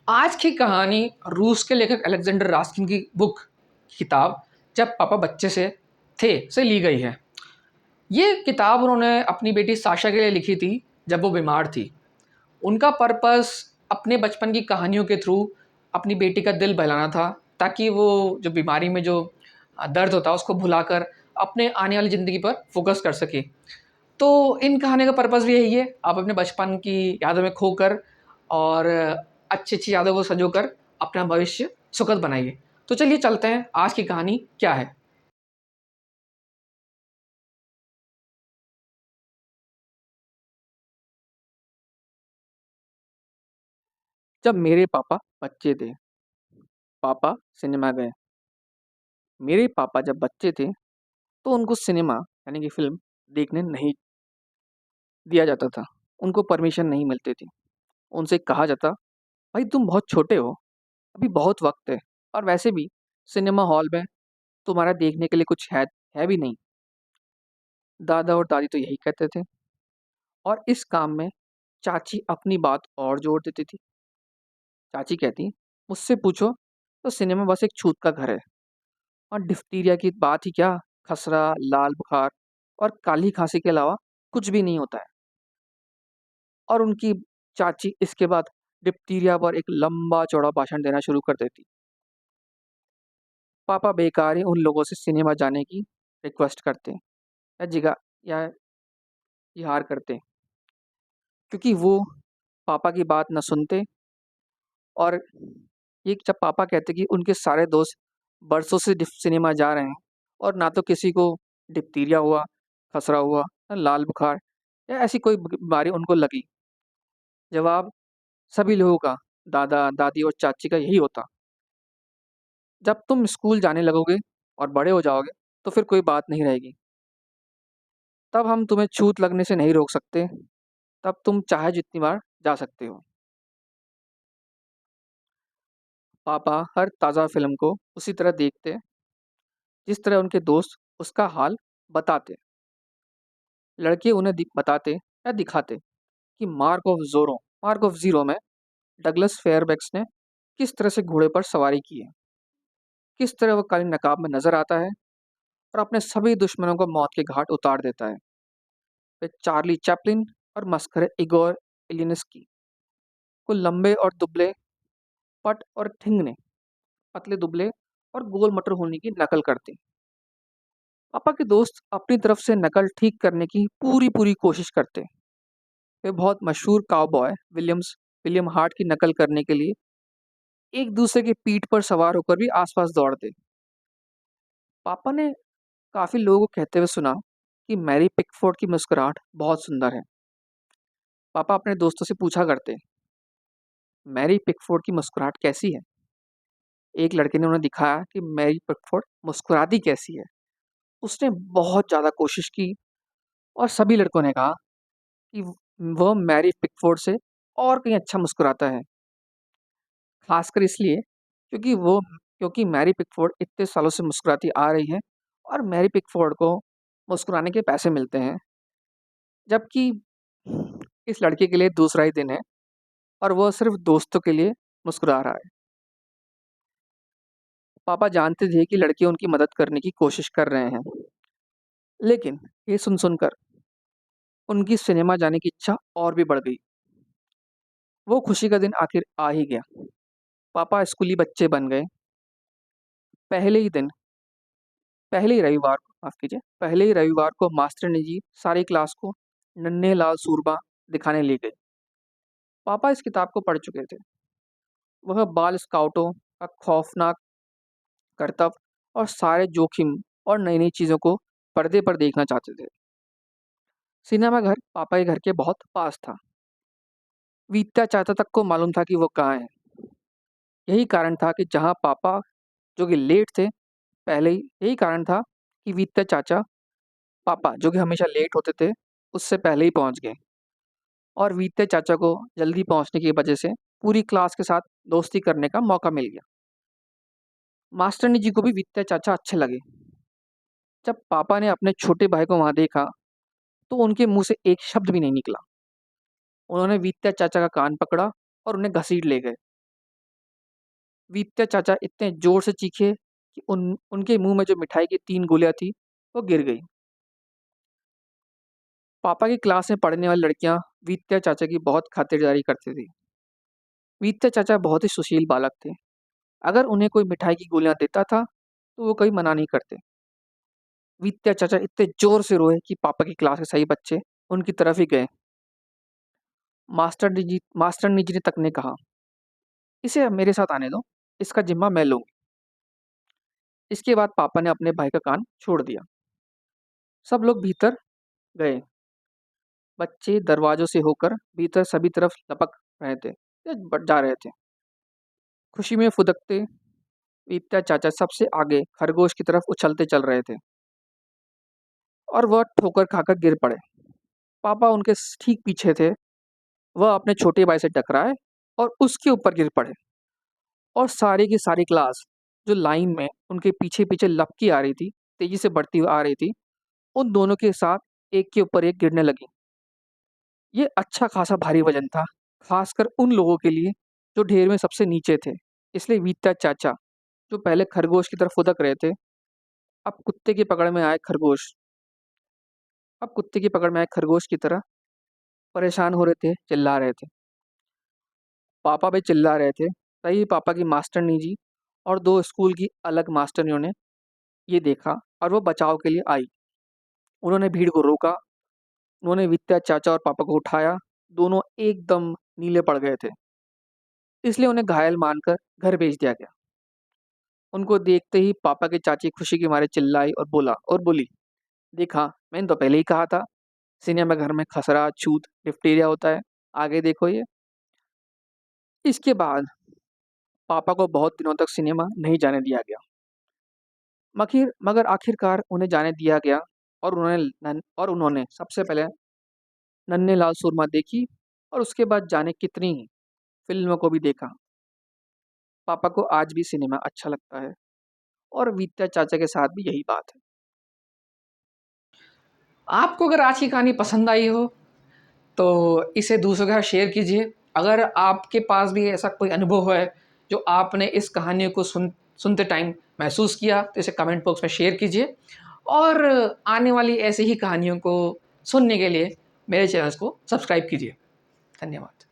आज की कहानी रूस के लेखक अलेक्जेंडर रास्किन की बुक किताब जब पापा बच्चे से ली गई है। ये किताब उन्होंने अपनी बेटी साशा के लिए लिखी थी जब वो बीमार थी। उनका पर्पस अपने बचपन की कहानियों के थ्रू अपनी बेटी का दिल बहलाना था, ताकि वो जो बीमारी में जो दर्द होता है उसको भुलाकर अपने आने वाली ज़िंदगी पर फोकस कर सके। तो इन कहानियों का पर्पस भी यही है, आप अपने बचपन की यादों में खोकर और अच्छी-अच्छी यादों को सँजोकर अपना भविष्य सुखद बनाइए। तो चलिए चलते हैं, आज की कहानी क्या है? जब मेरे पापा बच्चे थे, पापा सिनेमा गए। मेरे पापा जब बच्चे थे, तो उनको सिनेमा यानी कि फ़िल्म देखने नहीं दिया जाता था। उनको परमिशन नहीं मिलती थी। उनसे कहा जाता, "भाई तुम बहुत छोटे हो, अभी बहुत वक़्त है और वैसे भी सिनेमा हॉल में तुम्हारा देखने के लिए कुछ है भी नहीं।" दादा और दादी तो यही कहते थे और इस काम में चाची अपनी बात और जोड़ देती थी। चाची कहती, "मुझसे पूछो तो सिनेमा बस एक छूत का घर है और डिफ़्टीरिया की बात ही क्या, खसरा, लाल बुखार और काली खाँसी के अलावा कुछ भी नहीं होता है।" और उनकी चाची इसके बाद डिप्टीरिया पर एक लंबा-चौड़ा भाषण देना शुरू कर देती। पापा बेकार ही उन लोगों से सिनेमा जाने की रिक्वेस्ट करते या या इज़हार करते, क्योंकि वो पापा की बात ना सुनते। और ये जब पापा कहते कि उनके सारे दोस्त बरसों से सिनेमा जा रहे हैं और ना तो किसी को डिप्टीरिया हुआ, खसरा हुआ, ना लाल बुखार या ऐसी कोई बीमारी उनको लगी। जवाब सभी लोगों का, दादा, दादी और चाची का यही होता, "जब तुम स्कूल जाने लगोगे और बड़े हो जाओगे, तो फिर कोई बात नहीं रहेगी। तब हम तुम्हें छूत लगने से नहीं रोक सकते, तब तुम चाहे जितनी बार जा सकते हो।" पापा हर ताज़ा फ़िल्म को उसी तरह देखते, जिस तरह उनके दोस्त उसका हाल बताते। लड़के उन्हें बताते या दिखाते कि मार्क ऑफ ज़ीरो में डगलस फेयरबैक्स ने किस तरह से घोड़े पर सवारी की है, किस तरह वो काली नकाब में नज़र आता है और अपने सभी दुश्मनों को मौत के घाट उतार देता है। फिर चार्ली चैपलिन और मस्खरे इगोर इलिनस्की को लंबे और दुबले पट और ठिंगने, पतले दुबले और गोल मटर होने की नकल करते। पापा के दोस्त अपनी तरफ से नकल ठीक करने की पूरी-पूरी कोशिश करते। वे बहुत मशहूर काउबॉय विलियम हार्ट की नकल करने के लिए एक दूसरे की पीठ पर सवार होकर भी आस-पास दौड़ते। पापा ने काफ़ी लोगों को कहते हुए सुना कि मैरी पिकफोर्ड की मुस्कुराहट बहुत सुंदर है। पापा अपने दोस्तों से पूछा करते, "मैरी पिकफोर्ड की मुस्कुराहट कैसी है?" एक लड़के ने उन्हें दिखाया कि मैरी पिकफोर्ड मुस्कुराती कैसी है। उसने बहुत ज़्यादा कोशिश की और सभी लड़कों ने कहा कि वह मैरी पिकफोर्ड से और कहीं अच्छा मुस्कुराता है। ख़ासकर इसलिए क्योंकि मैरी पिकफोर्ड इतने सालों से मुस्कुराती आ रही है और मैरी पिकफोर्ड को मुस्कुराने के पैसे मिलते हैं, जबकि इस लड़के के लिए दूसरा ही दिन है और वह सिर्फ़ दोस्तों के लिए मुस्कुरा रहा है। पापा जानते थे कि लड़के उनकी मदद करने की कोशिश कर रहे हैं, लेकिन ये सुन-सुन कर उनकी सिनेमा जाने की इच्छा और भी बढ़ गई। वो खुशी का दिन आखिर आ ही गया। पापा स्कूली बच्चे बन गए। पहले ही दिन पहले ही रविवार को मास्टरनी जी सारी क्लास को नन्हे-लाल सूरबा दिखाने ले गए। पापा इस किताब को पढ़ चुके थे। वह बाल स्काउटों का खौफनाक करतब और सारे जोखिम और नई-नई चीज़ों को पर्दे पर देखना चाहते थे। सिनेमा घर पापा के घर के बहुत पास था। वीत्या चाचा तक को मालूम था कि वो कहाँ है। यही कारण था कि जहाँ पापा जो कि लेट थे, पहले ही यही कारण था कि वीत्या चाचा पापा जो कि हमेशा लेट होते थे, उससे पहले ही पहुँच गए और वीत्या चाचा को जल्दी पहुँचने की वजह से पूरी क्लास के साथ दोस्ती करने का मौका मिल गया। मास्टरनी जी को भी वीत्या चाचा अच्छे लगे। जब पापा ने अपने छोटे भाई को वहाँ देखा, तो उनके मुँह से एक शब्द भी नहीं निकला। उन्होंने वित्या चाचा का कान पकड़ा और उन्हें घसीट ले गए। वित्तीय चाचा इतने जोर से चीखे कि उनके मुंह में जो मिठाई की 3 गोलियां थी वो गिर गई। पापा की क्लास में पढ़ने वाली लड़कियां वित्तीय चाचा की बहुत खातिरदारी करती थी। वित्तीय चाचा बहुत ही सुशील बालक थे। अगर उन्हें कोई मिठाई की गोलियां देता था तो वो कभी मना नहीं करते। वित्तीय चाचा इतने जोर से रोए कि पापा की क्लास के सही बच्चे उनकी तरफ ही गए। मास्टर जी ने तक ने कहा, इसे अब मेरे साथ आने दो, इसका जिम्मा मैं लूंगी। इसके बाद पापा ने अपने भाई का कान छोड़ दिया। सब लोग भीतर गए। बच्चे दरवाजों से होकर भीतर सभी तरफ लपक रहे थे या बढ़ जा रहे थे। खुशी में फुदकते वित्तीय चाचा सबसे आगे खरगोश की तरफ उछलते चल रहे थे और वह ठोकर खाकर गिर पड़े। पापा उनके ठीक पीछे थे। वह अपने छोटे भाई से टकराए और उसके ऊपर गिर पड़े और सारी की सारी क्लास जो लाइन में उनके पीछे पीछे लपकी आ रही थी, तेजी से बढ़ती हुई आ रही थी, उन दोनों के साथ एक के ऊपर एक गिरने लगी। ये अच्छा खासा भारी वजन था, खासकर उन लोगों के लिए जो ढेर में सबसे नीचे थे। इसलिए वीता चाचा, जो पहले खरगोश की तरफ फुदक रहे थे, अब कुत्ते की पकड़ में आए खरगोश अब कुत्ते की पकड़ में आए खरगोश की तरह परेशान हो रहे थे, चिल्ला रहे थे। पापा भी चिल्ला रहे थे। तभी पापा की मास्टरनी जी और 2 स्कूल की अलग मास्टरनियों ने ये देखा और वो बचाव के लिए आई। उन्होंने भीड़ को रोका। उन्होंने वित्या चाचा और पापा को उठाया। दोनों एकदम नीले पड़ गए थे, इसलिए उन्हें घायल मानकर घर भेज दिया गया। उनको देखते ही पापा की चाची खुशी के मारे चिल्लाई और बोली, देखा, मैंने तो पहले ही कहा था, सिनेमा घर में खसरा, छूत, डिप्टीरिया होता है। आगे देखो ये। इसके बाद पापा को बहुत दिनों तक सिनेमा नहीं जाने दिया गया। मगर आखिरकार उन्हें जाने दिया गया और उन्होंने सबसे पहले नन्हे लाल सूरमा देखी और उसके बाद जाने कितनी ही फिल्मों को भी देखा। पापा को आज भी सिनेमा अच्छा लगता है और वित्या चाचा के साथ भी यही बात है। आपको अगर आज की कहानी पसंद आई हो तो इसे दूसरों के साथ शेयर कीजिए। अगर आपके पास भी ऐसा कोई अनुभव है जो आपने इस कहानी को सुनते टाइम महसूस किया तो इसे कमेंट बॉक्स में शेयर कीजिए और आने वाली ऐसी ही कहानियों को सुनने के लिए मेरे चैनल को सब्सक्राइब कीजिए। धन्यवाद।